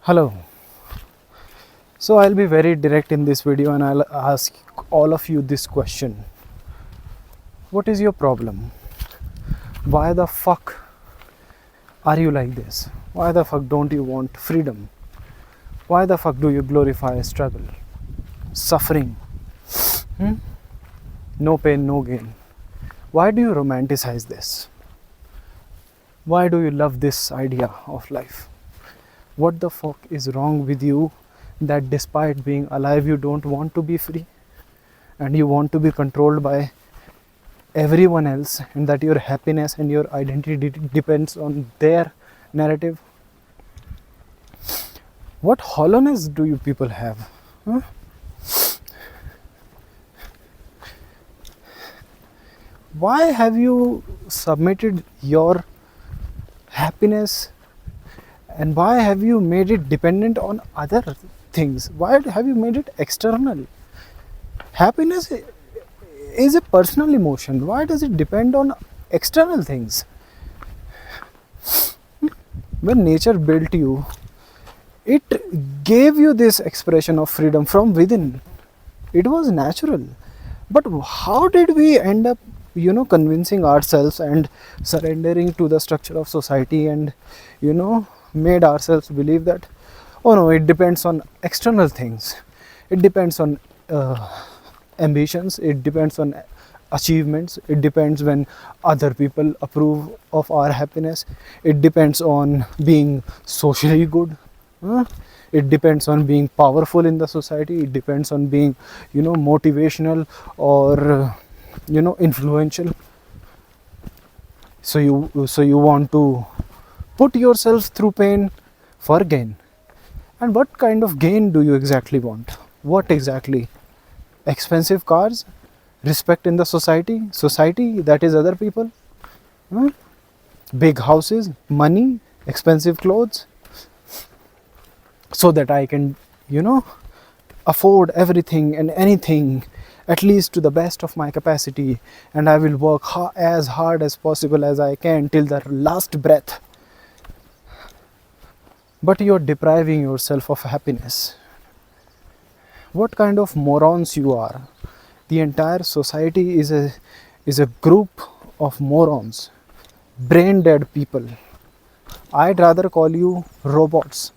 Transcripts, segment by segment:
Hello. So I'll be very direct in this video and I'll ask all of you this question. What is your problem? Why the fuck are you like this? Why the fuck don't you want freedom? Why the fuck do you glorify struggle, suffering? Hmm? No pain, no gain. Why do you romanticize this? Why do you love this idea of life? What the fuck is wrong with you that despite being alive you don't want to be free and you want to be controlled by everyone else, and that your happiness and your identity depends on their narrative? What hollowness do you people have? Huh? Why have you submitted your happiness, and why have you made it dependent on other things? Why have you made it external? Happiness is a personal emotion. Why does it depend on external things? When nature built you, it gave you this expression of freedom from within. It was natural. But how did we end up, convincing ourselves and surrendering to the structure of society, and, made ourselves believe that, oh no, it depends on external things. It depends on ambitions. It depends on achievements. It depends when other people approve of our happiness. It depends on being socially good. Huh? It depends on being powerful in the society. It depends on being, motivational or influential. So you want to put yourself through pain for gain. And what kind of gain do you exactly want? What exactly? Expensive cars, respect in the society that is other people, huh? Big houses, money, expensive clothes, so that I can, afford everything and anything, at least to the best of my capacity, and I will work as hard as possible as I can till the last breath. But you're depriving yourself of happiness. What kind of morons you are? The entire society is a group of morons, brain dead people. I'd rather call you robots,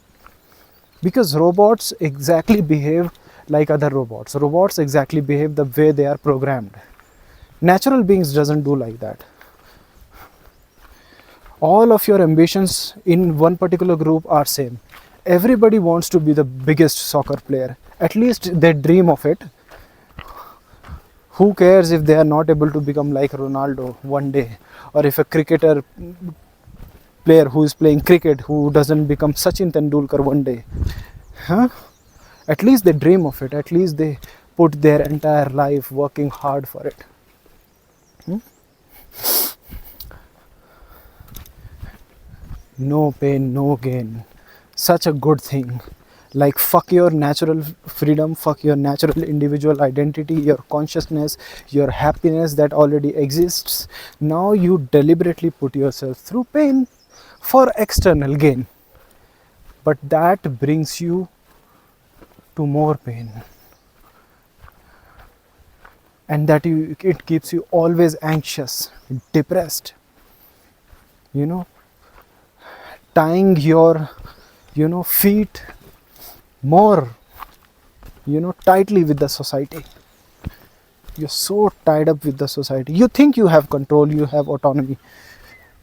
because robots exactly behave like other robots. Robots exactly behave the way they are programmed. Natural beings doesn't do like that. All of your ambitions in one particular group are same. Everybody wants to be the biggest soccer player. At least they dream of it. Who cares if they are not able to become like Ronaldo one day, or if a cricketer player who is playing cricket who doesn't become Sachin Tendulkar one day? Huh? At least they dream of it. At least they put their entire life working hard for it. No pain, no gain. Such a good thing. Like, fuck your natural freedom, fuck your natural individual identity, your consciousness, your happiness that already exists. Now you deliberately put yourself through pain for external gain. But that brings you to more pain. And it keeps you always anxious, depressed. Tying your, feet more, tightly with the society. You're so tied up with the society. You think you have control, you have autonomy.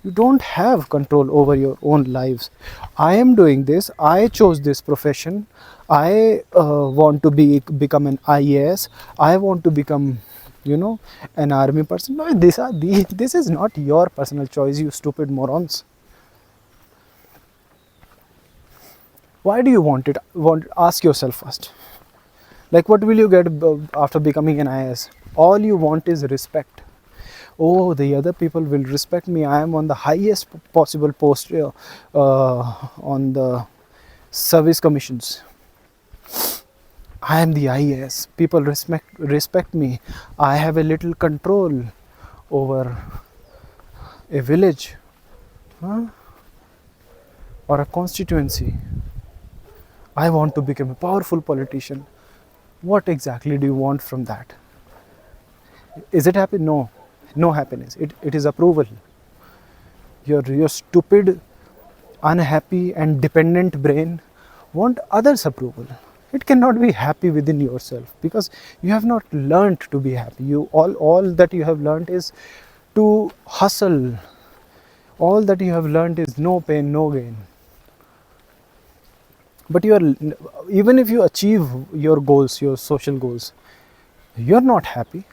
You don't have control over your own lives. I am doing this. I chose this profession. I want to become an IAS. I want to become, an army person. No, this is not your personal choice, you stupid morons. Why do you want it? Ask yourself first. Like, what will you get after becoming an IAS? All you want is respect. Oh, the other people will respect me. I am on the highest possible post on the service commissions. I am the IAS. People respect me. I have a little control over a village, huh? Or a constituency. I want to become a powerful politician. What exactly do you want from that? Is it happy? No, no happiness. It is approval. Your stupid, unhappy, and dependent brain want others' approval. It cannot be happy within yourself because you have not learned to be happy. You all that you have learned is to hustle. All that you have learned is no pain, no gain. But you are, even if you achieve your goals, your social goals, you're not happy.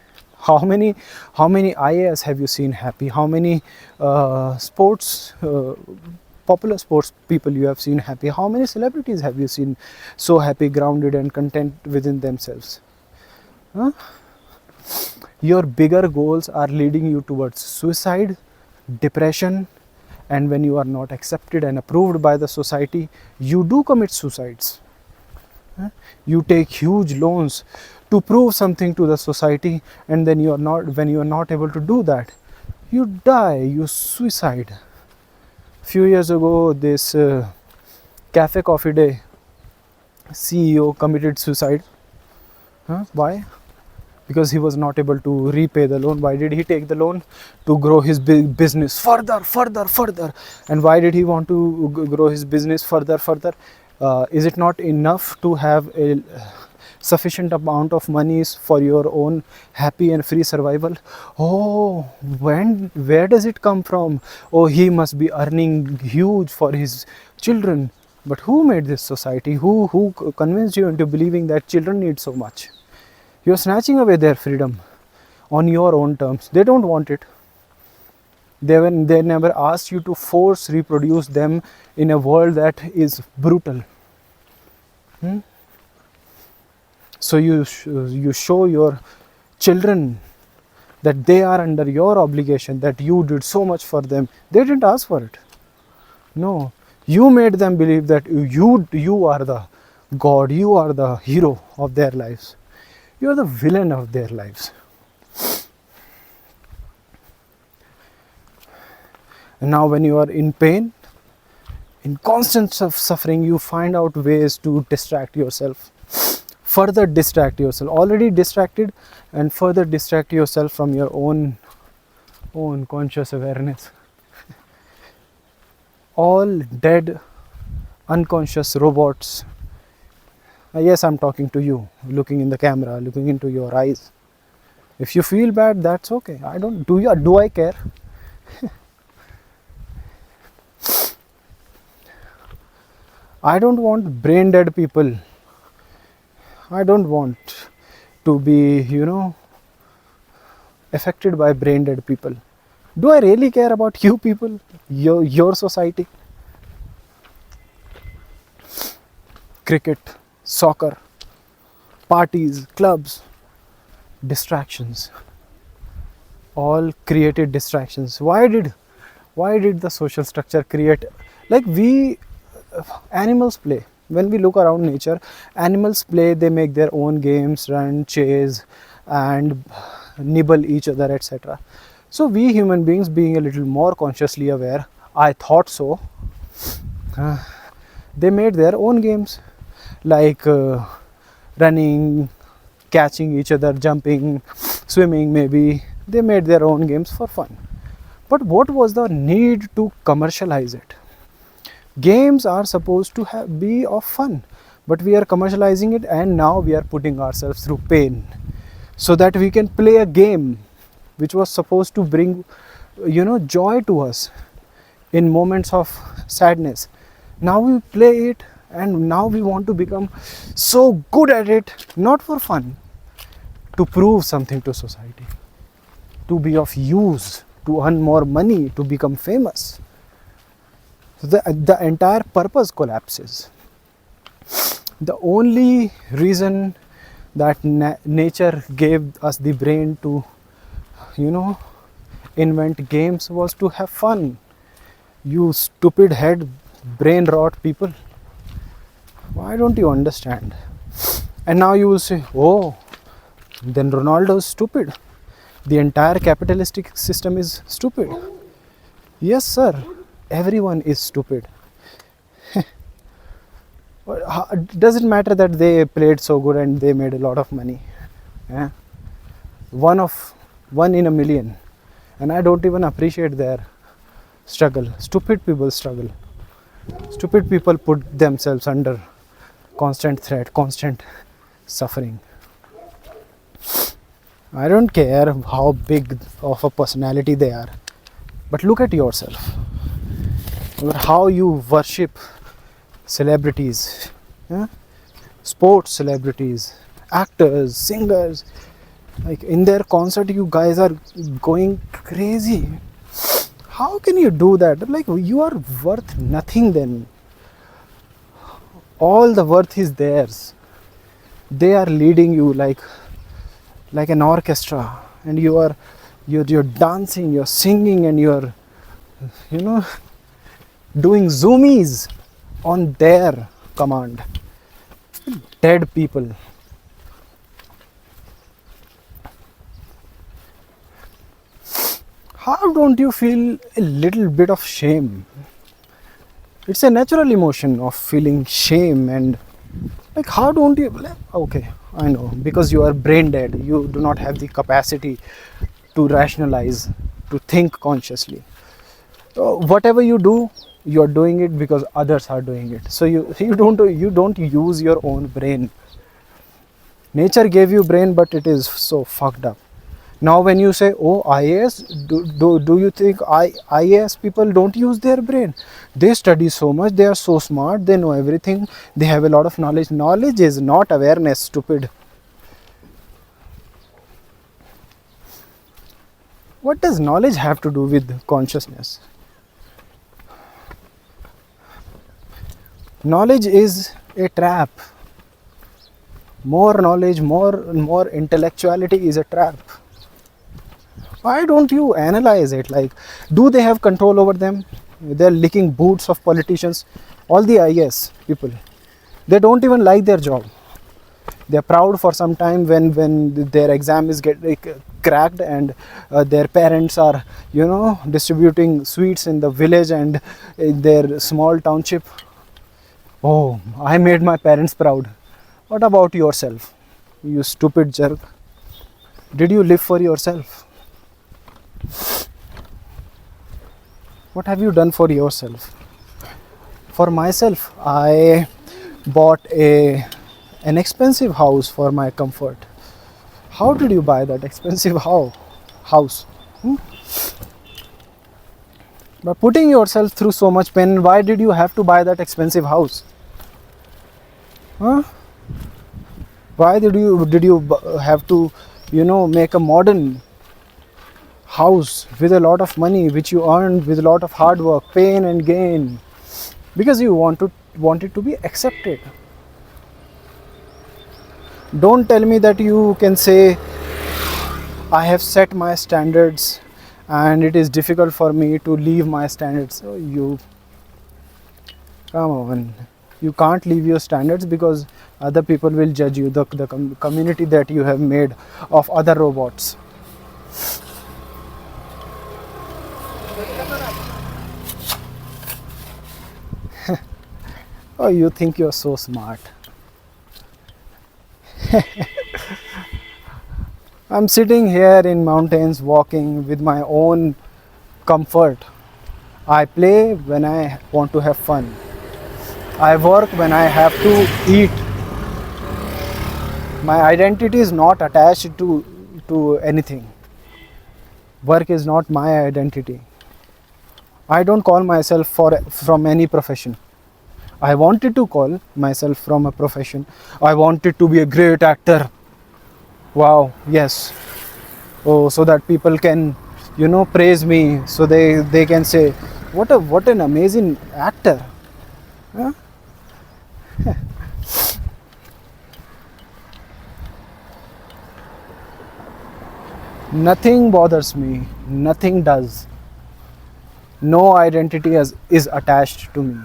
How many IAS have you seen happy? How many sports popular sports people you have seen happy? How many celebrities have you seen so happy, grounded, and content within themselves? Huh? Your bigger goals are leading you towards suicide, depression, and when you are not accepted and approved by the society, you do commit suicides. You take huge loans to prove something to the society, and then when you are not able to do that, you die, you suicide. Few years ago, this cafe coffee day CEO committed suicide. Why? Because he was not able to repay the loan. Why did he take the loan? To grow his business further. And why did he want to grow his business further? Is it not enough to have a sufficient amount of monies for your own happy and free survival? Oh, where does it come from? Oh, he must be earning huge for his children. But who made this society? Who convinced you into believing that children need so much? You're snatching away their freedom on your own terms. They don't want it. They never asked you to force reproduce them in a world that is brutal. So you show your children that they are under your obligation, that you did so much for them. They didn't ask for it. No, you made them believe that you are the God, you are the hero of their lives. You are the villain of their lives. And now when you are in pain, in constant suffering, you find out ways to distract yourself. Further distract yourself. Already distracted, and further distract yourself from your own conscious awareness. All dead, unconscious robots. Yes, I'm talking to you, looking in the camera, looking into your eyes. If you feel bad, that's okay. Do I care? I don't want brain dead people. I don't want to be, affected by brain dead people. Do I really care about you people? Your society? Cricket, soccer, parties, clubs, distractions. All created distractions. Why did the social structure create, like animals play? When we look around nature, animals play, they make their own games, run, chase, and nibble each other, etc. So we human beings, being a little more consciously aware, I thought so, they made their own games, like running, catching each other, jumping, swimming maybe. They made their own games for fun. But what was the need to commercialize it? Games are supposed to be of fun, but we are commercializing it, and now we are putting ourselves through pain so that we can play a game which was supposed to bring joy to us in moments of sadness. Now we play it, and now we want to become so good at it, not for fun, to prove something to society, to be of use, to earn more money, to become famous. So the entire purpose collapses. The only reason that nature gave us the brain to invent games was to have fun. You stupid head brain rot people, why don't you understand? And now you will say, oh, then Ronaldo is stupid, the entire capitalistic system is stupid. Yes sir, everyone is stupid. Doesn't matter that they played so good and they made a lot of money. Yeah? One in a million, and I don't even appreciate their struggle. Stupid people struggle. Stupid people put themselves under constant threat, constant suffering. I don't care how big of a personality they are, but look at yourself. How you worship celebrities, yeah? Sports celebrities, actors, singers. Like in their concert, you guys are going crazy. How can you do that? Like you are worth nothing then. All the worth is theirs. They are leading you like an orchestra, and you're dancing, you're singing, and you're doing zoomies on their command. Dead people. How don't you feel a little bit of shame? It's a natural emotion of feeling shame, and like how don't you, okay, I know, because you are brain dead, you do not have the capacity to rationalize, to think consciously. Whatever you do, you are doing it because others are doing it, so you don't use your own brain. Nature gave you brain, but it is so fucked up. Now when you say, oh, IAS, do you think IAS people don't use their brain? They study so much, they are so smart, they know everything, they have a lot of knowledge. Knowledge is not awareness, stupid. What does knowledge have to do with consciousness? Knowledge is a trap. More knowledge, more intellectuality is a trap. Why don't you analyze it? Like, do they have control over them? They're licking boots of politicians. All the IAS people, they don't even like their job. They're proud for some time when their exam is cracked, and their parents are distributing sweets in the village and in their small township. Oh, I made my parents proud. What about yourself, you stupid jerk? Did you live for yourself? What have you done for yourself? For myself, I bought an expensive house for my comfort. How did you buy that expensive house? By putting yourself through so much pain. Why did you have to buy that expensive house? Huh? Why did you have to make a modern house with a lot of money which you earned with a lot of hard work, pain and gain, because you want it to be accepted? Don't tell me that you can say, I have set my standards and it is difficult for me to leave my standards. So come on, you can't leave your standards because other people will judge you, the community that you have made of other robots. Oh, you think you're so smart. I'm sitting here in mountains walking with my own comfort. I play when I want to have fun. I work when I have to eat. My identity is not attached to anything. Work is not my identity. I don't call myself from any profession. I wanted to call myself from a profession. I wanted to be a great actor. Wow, yes. Oh, so that people can, praise me. So they can say, what an amazing actor. Huh? Nothing bothers me. Nothing does. No identity is attached to me.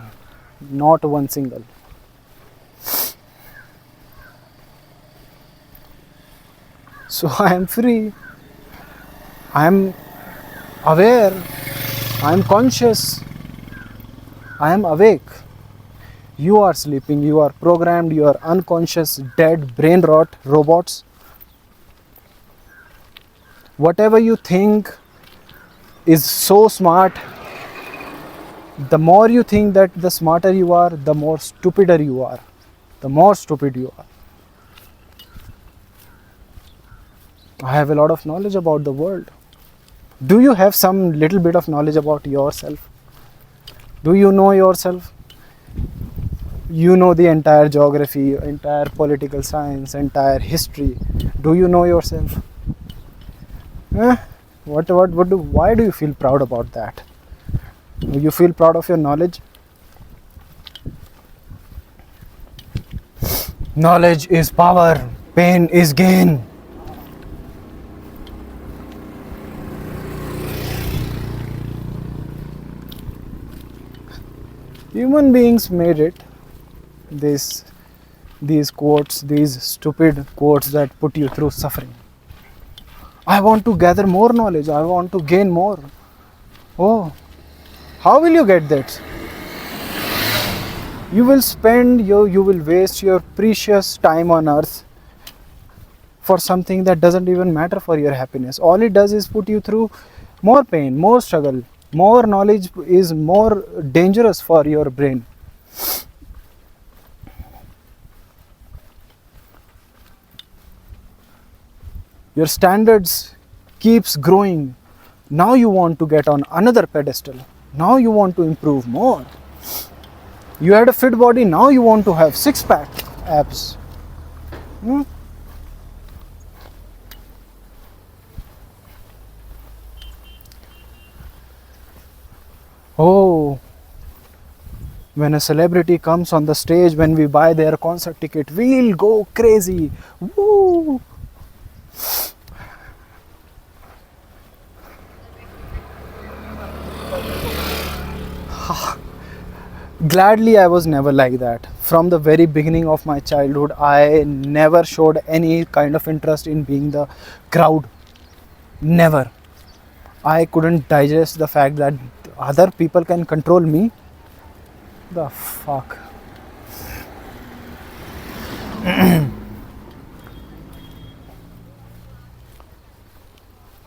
Not one single. So I am free. I am aware. I am conscious. I am awake. You are sleeping, you are programmed, you are unconscious, dead, brain rot, robots. Whatever you think is so smart, the more you think that the smarter you are, the more stupider you are. The more stupid you are. I have a lot of knowledge about the world. Do you have some little bit of knowledge about yourself? Do you know yourself? You know the entire geography, entire political science, entire history. Do you know yourself? Eh? Why do you feel proud about that? Do you feel proud of your knowledge? Knowledge is power, pain is gain. Human beings made it. These quotes, these stupid quotes that put you through suffering. I want to gather more knowledge. I want to gain more. Oh, how will you get that? You will waste your precious time on earth for something that doesn't even matter for your happiness. All it does is put you through more pain, more struggle. More knowledge is more dangerous for your brain. Your standards keeps growing. Now you want to get on another pedestal. Now you want to improve more. You had a fit body, now you want to have six-pack abs. Oh, when a celebrity comes on the stage, when we buy their concert ticket, we'll go crazy. Woo! Gladly, I was never like that. From the very beginning of my childhood, I never showed any kind of interest in being the crowd. Never. I couldn't digest the fact that other people can control me. The fuck.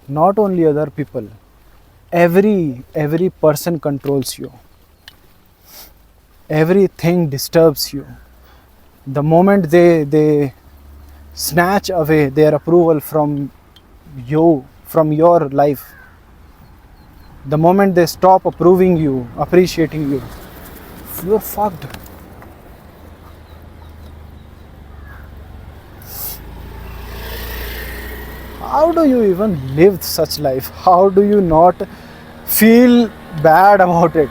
Not only other people, every person controls you. Everything disturbs you. The moment they snatch away their approval from you, from your life, the moment they stop approving you, appreciating you, you're fucked. How do you even live such life? How do you not feel bad about it?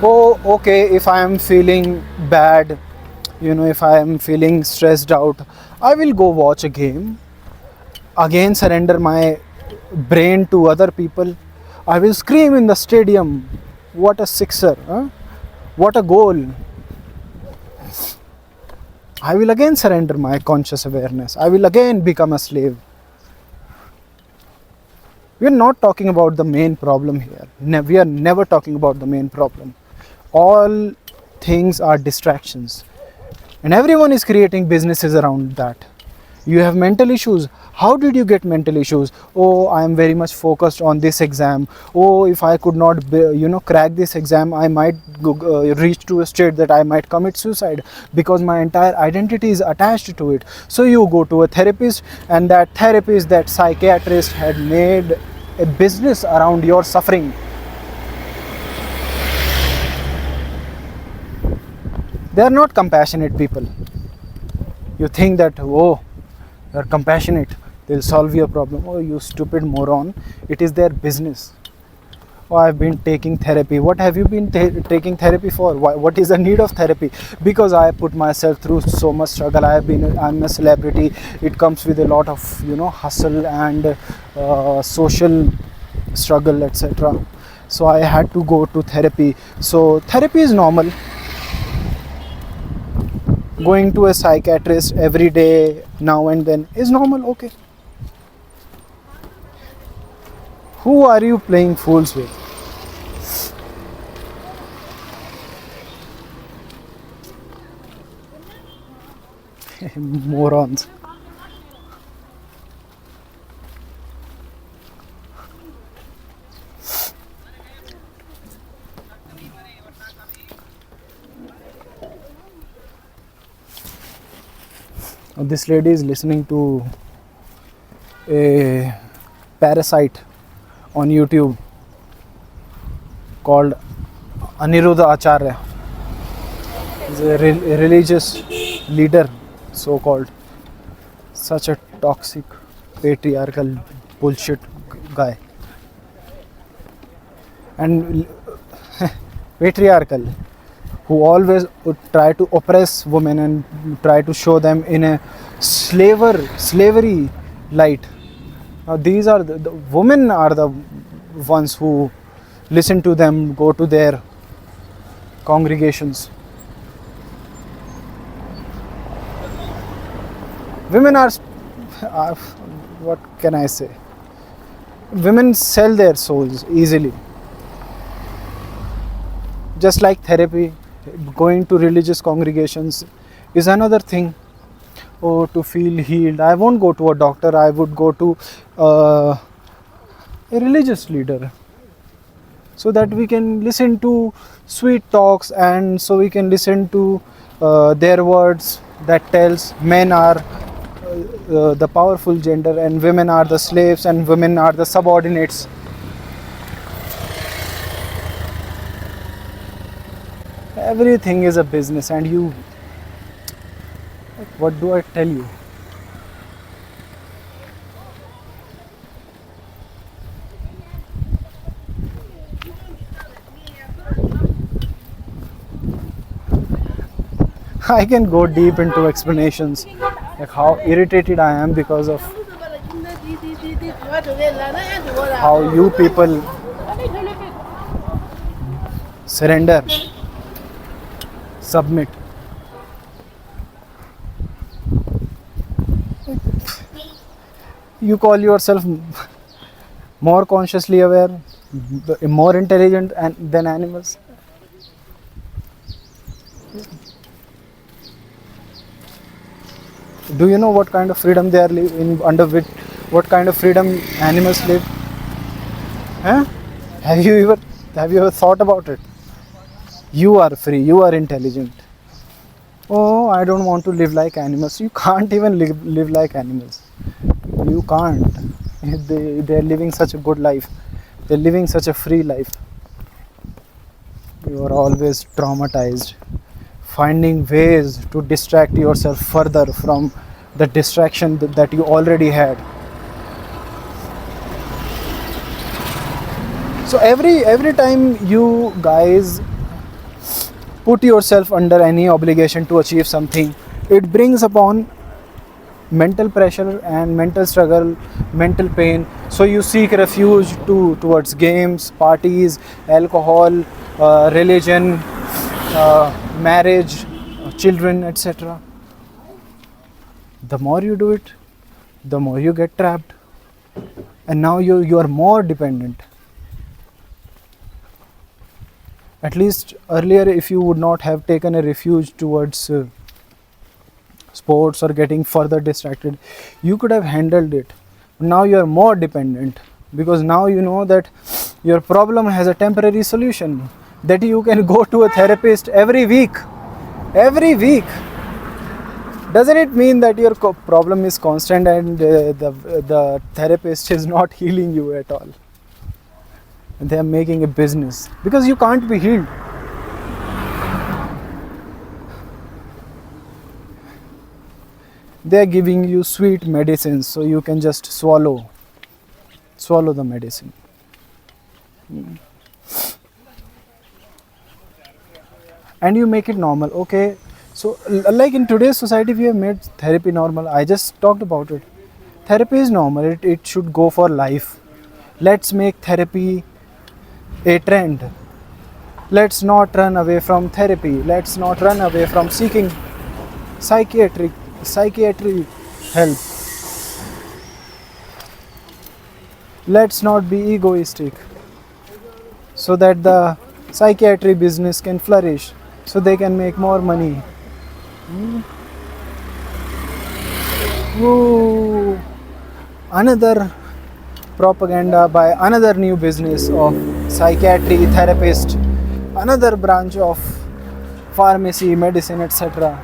Oh, okay, if I am feeling bad, if I am feeling stressed out, I will go watch a game. Again, surrender my brain to other people. I will scream in the stadium. What a sixer, huh? What a goal. I will again surrender my conscious awareness. I will again become a slave. We are not talking about the main problem here. We are never talking about the main problem. All things are distractions. And everyone is creating businesses around that. You have mental issues. How did you get mental issues? Oh, I am very much focused on this exam. Oh, if I could not, crack this exam, I might reach to a state that I might commit suicide because my entire identity is attached to it. So you go to a therapist, and that therapist, that psychiatrist had made a business around your suffering. They are not compassionate people. You think that, oh, they're compassionate, they'll solve your problem. Oh, you stupid moron. It is their business. Oh, I've been taking therapy. What have you been taking therapy for? What is the need of therapy? Because I put myself through so much struggle. I'm a celebrity. It comes with a lot of hustle and social struggle, etc. So I had to go to therapy. So therapy is normal. Going to a psychiatrist every day, now and then, is normal. Okay, Who are you playing fools with? Morons. This lady is listening to a parasite on YouTube called Aniruddha Acharya. He's a religious leader, so called. Such a toxic, patriarchal bullshit guy. And patriarchal, who always would try to oppress women and try to show them in a slavery light. Now these are the women are the ones who listen to them, go to their congregations. Women are, what can I say? Women sell their souls easily. Just like therapy, going to religious congregations is another thing. Oh, to feel healed, I won't go to a doctor, I would go to a religious leader, so that we can listen to sweet talks, and so we can listen to their words that tells men are the powerful gender and women are the slaves and women are the subordinates. Everything is a business, and you, what do I tell you? I can go deep into explanations, like how irritated I am because of how you people surrender, submit. You call yourself more consciously aware, more intelligent than animals. Do you know what kind of freedom they are living under, with what kind of freedom animals live? Huh? Have you ever thought about it? You are free, you are intelligent. Oh, I don't want to live like animals. You can't even live like animals. You can't. They're living such a good life. They're living such a free life. You are always traumatized, finding ways to distract yourself further from the distraction that you already had. So every time you guys put yourself under any obligation to achieve something, it brings upon mental pressure and mental struggle, mental pain. So you seek refuge towards games, parties, alcohol, religion, marriage, children, etc. The more you do it, the more you get trapped, and now you are more dependent. At least earlier, if you would not have taken a refuge towards sports or getting further distracted, you could have handled it. Now you are more dependent, because now you know that your problem has a temporary solution, that you can go to a therapist every week. Doesn't it mean that your problem is constant and the therapist is not healing you at all? And they are making a business, because you can't be healed. They are giving you sweet medicines, so you can just swallow the medicine. And you make it normal. Okay, so like in today's society, we have made therapy normal. I just talked about it. Therapy is normal. It should go for life. Let's make therapy a trend. Let's not run away from therapy. Let's not run away from seeking psychiatry help. Let's not be egoistic, so that the psychiatry business can flourish, so they can make more money. Woo. Another propaganda by another new business of psychiatry therapist, another branch of pharmacy, medicine, etc.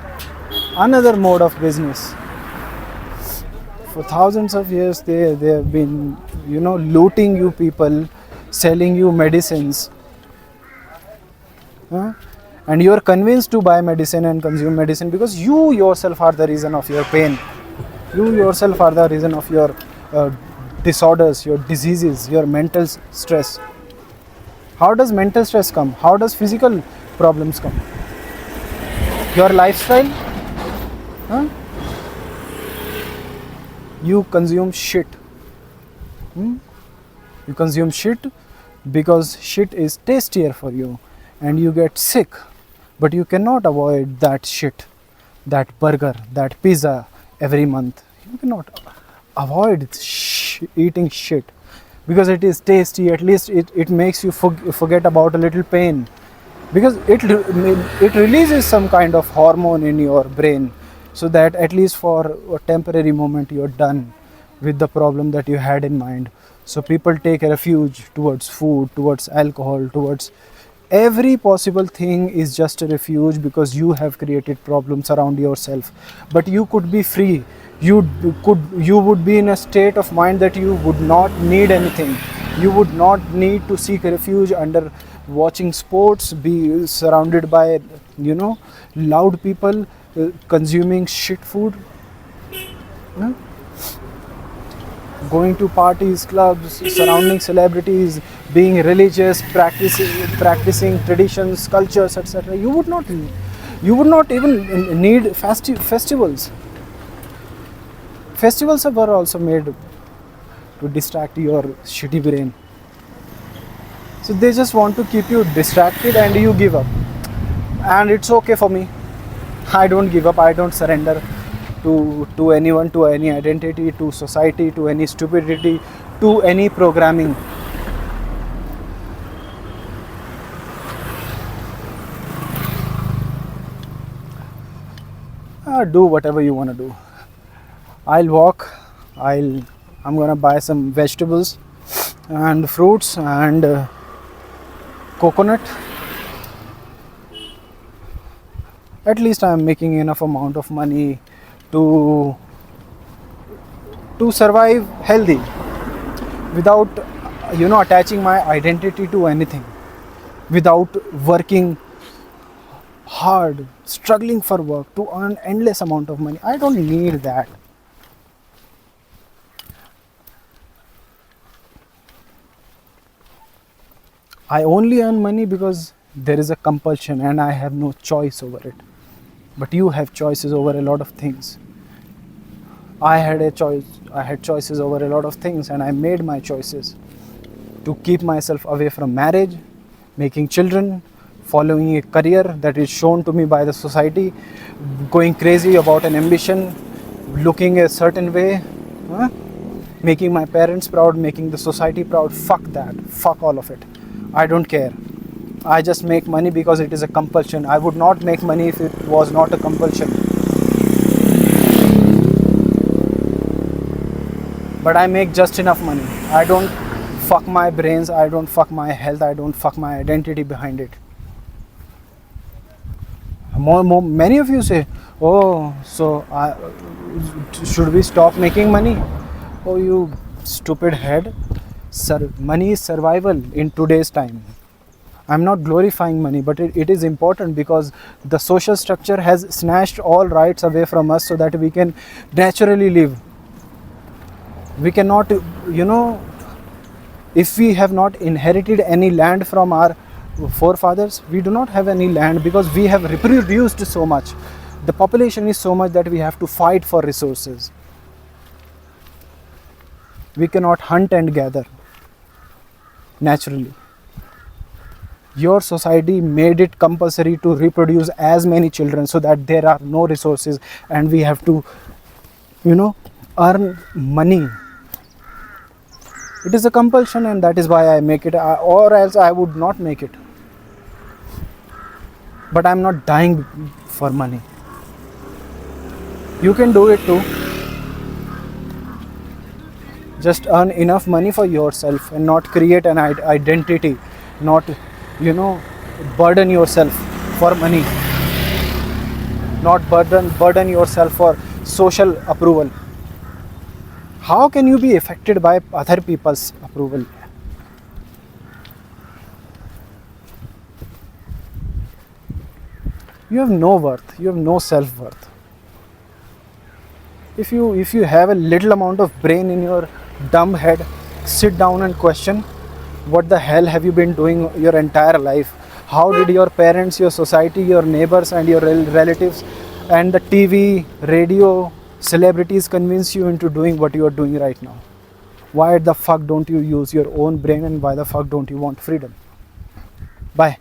Another mode of business. For thousands of years, they have been, looting you people, selling you medicines, huh? And you are convinced to buy medicine and consume medicine because you yourself are the reason of your pain. You yourself are the reason of your uh, disorders, your diseases, your mental stress. How does mental stress come? How does physical problems come? Your lifestyle? Huh? You consume shit. You consume shit because shit is tastier for you and you get sick. But you cannot avoid that shit, that burger, that pizza every month. You cannot avoid eating shit because it is tasty. At least it makes you forget about a little pain, because it releases some kind of hormone in your brain, so that at least for a temporary moment you're done with the problem that you had in mind. So people take refuge towards food, towards alcohol, towards every possible thing is just a refuge, because you have created problems around yourself. But you could be free. You would be in a state of mind that you would not need anything. You would not need to seek refuge under watching sports, be surrounded by loud people, consuming shit food, going to parties, clubs, surrounding celebrities, being religious, practicing traditions, cultures, etc. You would not even need festivals. Festivals were also made to distract your shitty brain. So they just want to keep you distracted and you give up. And it's okay for me. I don't give up. I don't surrender to anyone, to any identity, to society, to any stupidity, to any programming. Do whatever you want to do. I'll walk. I'm gonna buy some vegetables and fruits and coconut. At least I'm making enough amount of money to survive healthy without attaching my identity to anything, without working hard, struggling for work to earn endless amount of money. I don't need that. I only earn money because there is a compulsion and I have no choice over it. But you have choices over a lot of things. I had choices over a lot of things, and I made my choices to keep myself away from marriage, making children, following a career that is shown to me by the society, going crazy about an ambition, looking a certain way, making my parents proud, making the society proud. Fuck that. Fuck all of it. I don't care. I just make money because it is a compulsion. I would not make money if it was not a compulsion. But I make just enough money. I don't fuck my brains, I don't fuck my health, I don't fuck my identity behind it. Many of you say, oh, so should we stop making money? Oh, you stupid head. Money is survival in today's time. I'm not glorifying money, but it is important because the social structure has snatched all rights away from us so that we can naturally live. We cannot, if we have not inherited any land from our forefathers, we do not have any land because we have reproduced so much. The population is so much that we have to fight for resources. We cannot hunt and gather naturally. Your society made it compulsory to reproduce as many children so that there are no resources and we have to, earn money It is a compulsion, and that is why I make it, or else I would not make it. But I'm not dying for money. You can do it too. Just earn enough money for yourself and not create an identity, not, you know, burden yourself for money, not burden yourself for social approval. How can you be affected by other people's approval? You have no worth, you have no self-worth. If you have a little amount of brain in your dumb head, sit down and question, what the hell have you been doing your entire life? How did your parents, your society, your neighbors and your relatives and the TV, radio, celebrities convince you into doing what you are doing right now? Why the fuck don't you use your own brain, and why the fuck don't you want freedom? Bye.